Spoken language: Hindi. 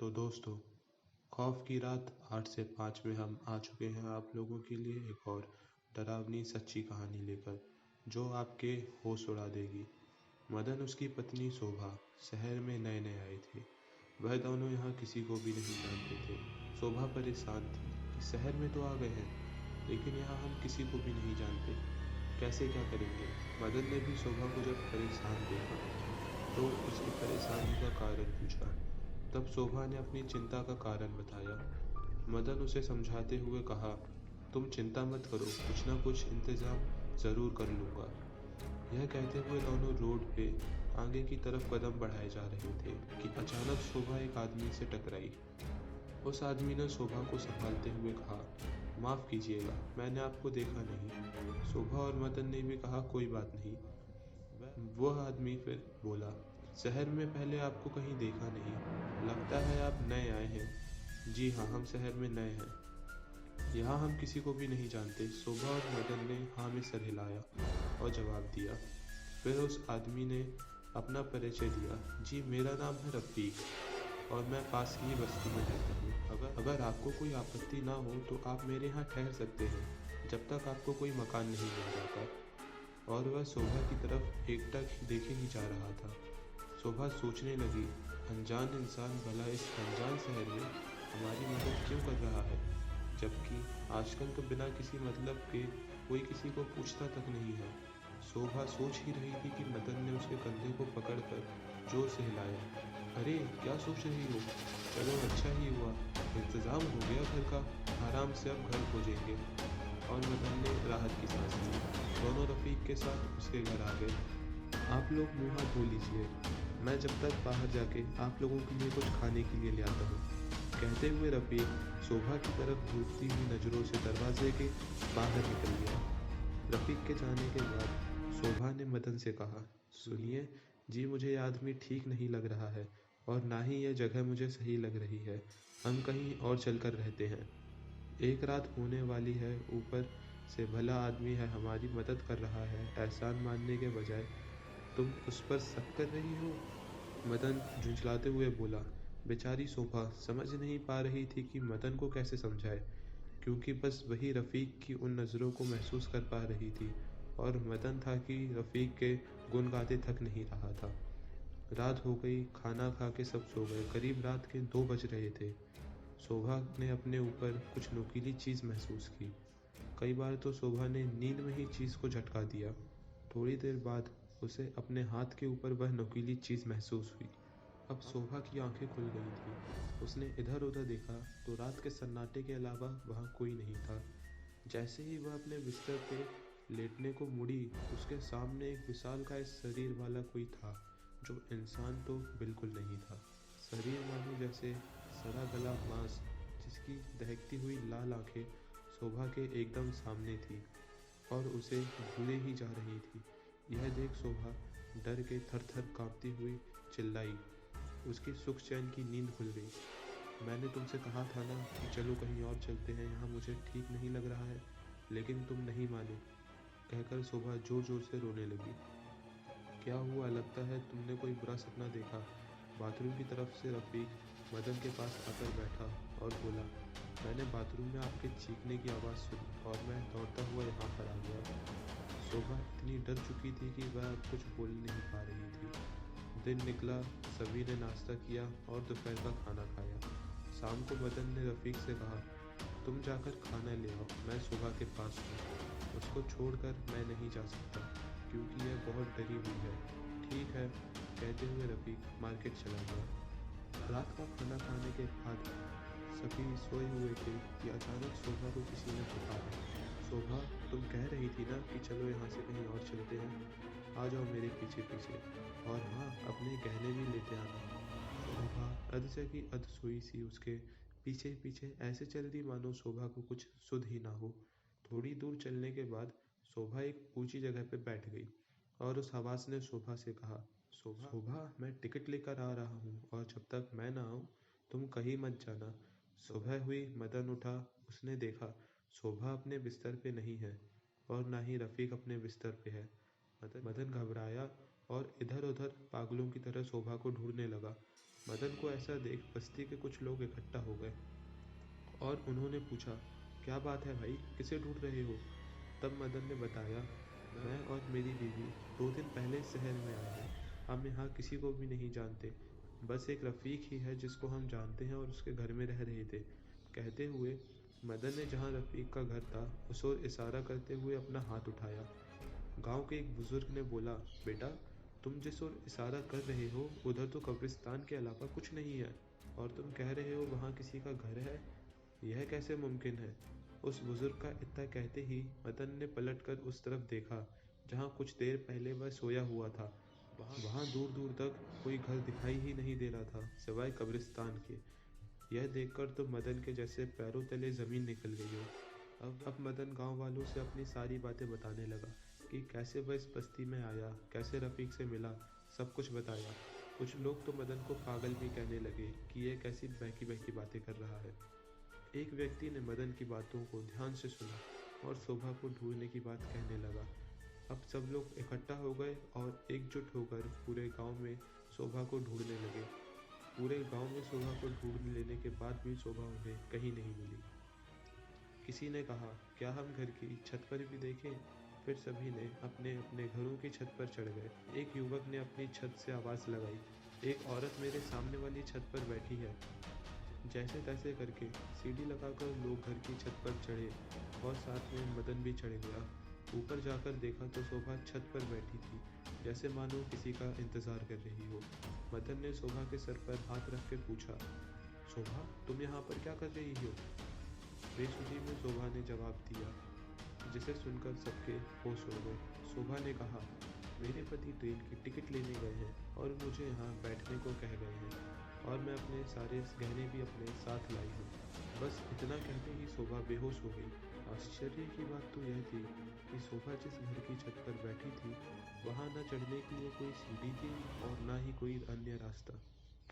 तो दोस्तों, खौफ की रात 8 से 5 में हम आ चुके हैं आप लोगों के लिए एक और डरावनी सच्ची कहानी लेकर, जो आपके होश उड़ा देगी। मदन उसकी पत्नी शोभा शहर में नए-नए आए थे। वह दोनों यहाँ किसी को भी नहीं जानते थे। शोभा परेशान थी कि शहर में तो आ गए हैं, लेकिन यहाँ हम किसी को भी नहीं जानते। कैसे क्या करेंगे? मदन ने भी शोभा को जब परेशान देखा, तो उसकी परेशानी का कारण पूछा। तब शोभा ने अपनी चिंता का कारण बताया। मदन उसे समझाते हुए कहा, तुम चिंता मत करो, कुछ ना कुछ इंतजाम जरूर कर लूंगा। यह कहते हुए दोनों रोड पे आगे की तरफ कदम बढ़ाए जा रहे थे कि अचानक शोभा एक आदमी से टकराई। उस आदमी ने शोभा को संभालते हुए कहा, माफ कीजिएगा, मैंने आपको देखा नहीं। शोभा और मदन ने भी कहा, कोई बात नहीं। वह आदमी फिर बोला, शहर में पहले आपको कहीं देखा नहीं, लगता है आप नए आए हैं। जी हाँ, हम शहर में नए हैं, यहाँ हम किसी को भी नहीं जानते। शोभा और मदन ने हाँ में सर हिलाया और जवाब दिया। फिर उस आदमी ने अपना परिचय दिया। जी, मेरा नाम है रफ़ीक और मैं पास की ही बस्ती में रहता हूँ। अगर आपको कोई आपत्ति ना हो तो आप मेरे यहाँ ठहर सकते हैं, जब तक आपको कोई मकान नहीं मिल जाता। और वह शोभा की तरफ एकटक देखे ही जा रहा था। शोभा सोचने लगी, अनजान इंसान भला इस अनजान शहर में हमारी मदद क्यों कर रहा है, जबकि आजकल तो बिना किसी मतलब के कोई किसी को पूछता तक नहीं है। शोभा सोच ही रही थी कि मदन ने उसके कंधे को पकड़कर जोर से हिलाया। अरे, क्या सोच रही हो? चलो, अच्छा ही हुआ, इंतजाम हो गया घर का, आराम से अब घर खोजेंगे। और मदन ने राहत की सांस ली। दोनों रफ़ीक के साथ उसके घर आ गए। आप लोग मुँह हाथ धो लीजिए, मैं जब तक बाहर जाके आप लोगों के लिए कुछ खाने के लिए ले आता हूँ। कहते हुए रफ़ीक शोभा की तरफ घूरती हुई नज़रों से दरवाजे के बाहर निकल गया। रफ़ीक के जाने के बाद शोभा ने मदन से कहा, सुनिए जी, मुझे ये आदमी ठीक नहीं लग रहा है और ना ही यह जगह मुझे सही लग रही है। हम कहीं और चलकर रहते हैं। एक रात होने वाली है, ऊपर से भला आदमी है, हमारी मदद कर रहा है, एहसान मानने के बजाय तुम उस पर शक कर रही हो। मदन झुंझलाते हुए बोला। बेचारी शोभा समझ नहीं पा रही थी कि मदन को कैसे समझाए, क्योंकि बस वही रफ़ीक की उन नज़रों को महसूस कर पा रही थी और मदन था कि रफ़ीक के गुण गाते थक नहीं रहा था। रात हो गई, खाना खा के सब सो गए। करीब रात के 2 बज रहे थे। शोभा ने अपने ऊपर कुछ नुकीली चीज़ महसूस की। कई बार तो शोभा ने नींद में ही चीज़ को झटका दिया। थोड़ी देर बाद उसे अपने हाथ के ऊपर वह नुकीली चीज़ महसूस हुई। अब शोभा की आंखें खुल गई थी। उसने इधर-उधर देखा तो रात के सन्नाटे के अलावा वहाँ कोई नहीं था। जैसे ही वह अपने बिस्तर पे लेटने को मुड़ी, उसके सामने एक विशालकाय शरीर वाला कोई था, जो इंसान तो बिल्कुल नहीं था। शरीर मानो जैसे सड़ा गला मांस, जिसकी दहकती हुई लाल आंखें शोभा के एकदम सामने थी और उसे घूरे ही जा रही थी। यह देख शोभा डर के थर-थर कांपती हुई चिल्लाई। उसकी सुख चैन की नींद खुल गई। मैंने तुमसे कहा था ना कि चलो कहीं और चलते हैं, यहाँ मुझे ठीक नहीं लग रहा है, लेकिन तुम नहीं माने, कहकर शोभा जोर-जोर से रोने लगी। क्या हुआ, लगता है तुमने कोई बुरा सपना देखा। बाथरूम की तरफ से रफ़ीक मदन के पास आकर बैठा और बोला, मैंने बाथरूम में आपके चीखने की आवाज़ सुनी और मैं दौड़ता हुआ यहाँ पर आ गया। शोभा इतनी डर चुकी थी कि वह अब कुछ बोल नहीं पा रही थी। दिन निकला, सभी ने नाश्ता किया और दोपहर का खाना खाया। शाम को मदन ने रफ़ीक से कहा, तुम जाकर खाना ले आओ, मैं शोभा के पास हूँ। उसको छोड़कर मैं नहीं जा सकता, क्योंकि यह बहुत डरी हुई है। ठीक है, कहते हुए रफ़ीक मार्केट चला गया। रात का खाना खाने के बाद सभी सोए हुए थे कि अचानक शोभा को किसी ने पुकारा। शोभा, तुम कह रही थी ना कि चलो यहाँ से कहीं और चलते हैं, आ जाओ मेरे पीछे पीछे, और हाँ, अपने गहने भी लेते आना। शोभा अध जगी अध सोई सी उसके पीछे पीछे ऐसे चल दी मानो शोभा को कुछ सुध ही ना हो। थोड़ी दूर चलने के बाद शोभा एक ऊंची जगह पे बैठ गई और उस हवास ने शोभा से कहा, शोभा, मैं टिकट लेकर आ रहा हूँ और जब तक मैं ना आऊँ तुम कहीं मत जाना। सुबह हुई, मदन उठा, उसने देखा शोभा अपने बिस्तर पे नहीं है और ना ही रफ़ीक अपने बिस्तर पे है। मदन घबराया और इधर उधर पागलों की तरह शोभा को ढूंढने लगा। मदन को ऐसा देख बस्ती के कुछ लोग इकट्ठा हो गए और उन्होंने पूछा, क्या बात है भाई, किसे ढूंढ रहे हो? तब मदन ने बताया, मैं और मेरी बीवी 2 दिन पहले इस शहर में आए हैं। हम यहाँ किसी को भी नहीं जानते, बस एक रफ़ीक ही है जिसको हम जानते हैं और उसके घर में रह रहे थे। कहते हुए मदन ने जहाँ रफ़ीक का घर था उस ओर इशारा करते हुए अपना हाथ उठाया। गांव के एक बुजुर्ग ने बोला, बेटा, तुम जिस ओर इशारा कर रहे हो उधर तो कब्रिस्तान के अलावा कुछ नहीं है, और तुम कह रहे हो वहाँ किसी का घर है? यह कैसे मुमकिन है? उस बुजुर्ग का इतना कहते ही मदन ने पलटकर उस तरफ देखा जहाँ कुछ देर पहले वह सोया हुआ था। वहाँ दूर दूर तक कोई घर दिखाई ही नहीं दे रहा था सिवाय कब्रिस्तान के। यह देखकर तो मदन के जैसे पैरों तले जमीन निकल गई हो। अब मदन गांव वालों से अपनी सारी बातें बताने लगा कि कैसे वह इस बस्ती में आया, कैसे रफीक से मिला, सब कुछ बताया। कुछ लोग तो मदन को पागल भी कहने लगे कि यह कैसी बहकी बहकी बातें कर रहा है। एक व्यक्ति ने मदन की बातों को ध्यान से सुना और शोभा को ढूंढने की बात कहने लगा। अब सब लोग इकट्ठा हो गए और एकजुट होकर पूरे गांव में शोभा को ढूंढने लगे। पूरे गांव में शोभा को ढूंढ लेने के बाद भी शोभा उन्हें कहीं नहीं मिली। किसी ने कहा, क्या हम घर की छत पर भी देखें? फिर सभी ने अपने अपने घरों की छत पर चढ़ गए। एक युवक ने अपनी छत से आवाज़ लगाई, एक औरत मेरे सामने वाली छत पर बैठी है। जैसे तैसे करके सीढ़ी लगाकर लोग घर की छत पर चढ़े और साथ में मदन भी चढ़ गया। ऊपर जाकर देखा तो शोभा छत पर बैठी थी, जैसे मानो किसी का इंतजार कर रही हो। मदन ने शोभा के सर पर हाथ रख के पूछा, शोभा, तुम यहाँ पर क्या कर रही हो? बेसुधी में शोभा ने जवाब दिया, जिसे सुनकर सबके होश उड़ गए। शोभा ने कहा, मेरे पति ट्रेन की टिकट लेने गए हैं और मुझे यहाँ बैठने को कह गए हैं, और मैं अपने सारे गहने भी अपने साथ लाई हूँ। बस इतना कहते ही शोभा बेहोश हो गई। आश्चर्य की बात तो यह थी कि शोभा जिस घर की छत पर बैठी थी वहाँ न चढ़ने के लिए कोई सीढ़ी थी और न ही कोई अन्य रास्ता।